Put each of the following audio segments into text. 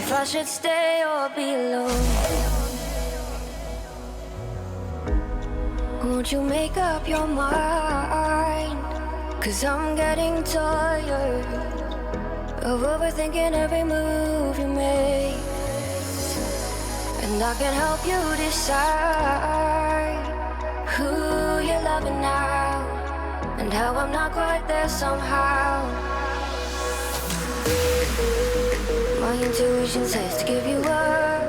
if I should stay or be alone. Won't you make up your mind? 'Cause I'm getting tired of overthinking every move you make. And I can help you decide who you're loving now, and how I'm not quite there somehow. My intuition says to give you up,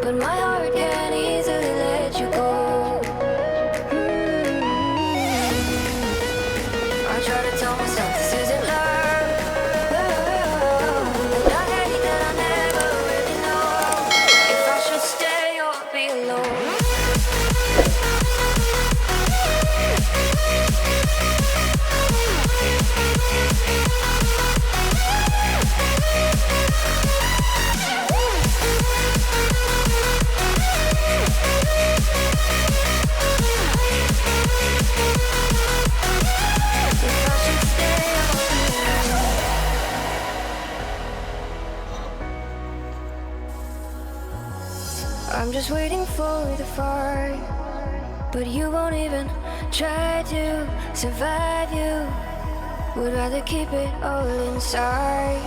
but my heart can't easily let you go. I try to tell myself this isn't love, and I hate that I never really know if I should stay or be alone. I'm just waiting for the fight, but you won't even try to survive. You would rather keep it all inside,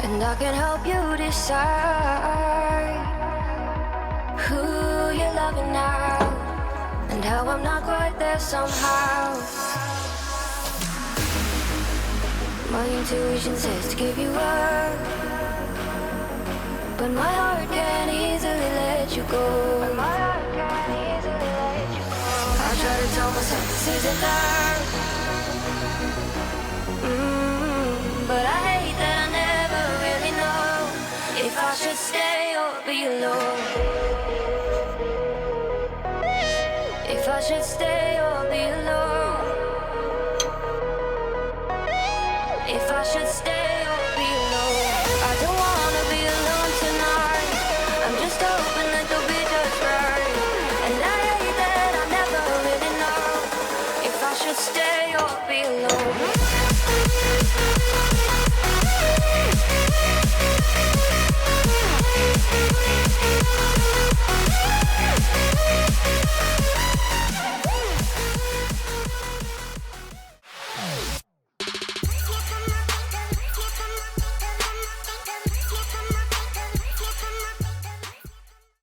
and I can help you decide who you're loving now, and how I'm not quite there somehow. My intuition says to give you up, but my heart can't easily let you go. I try to tell myself this isn't love, but I hate that I never really know if I should stay or be alone. If I should stay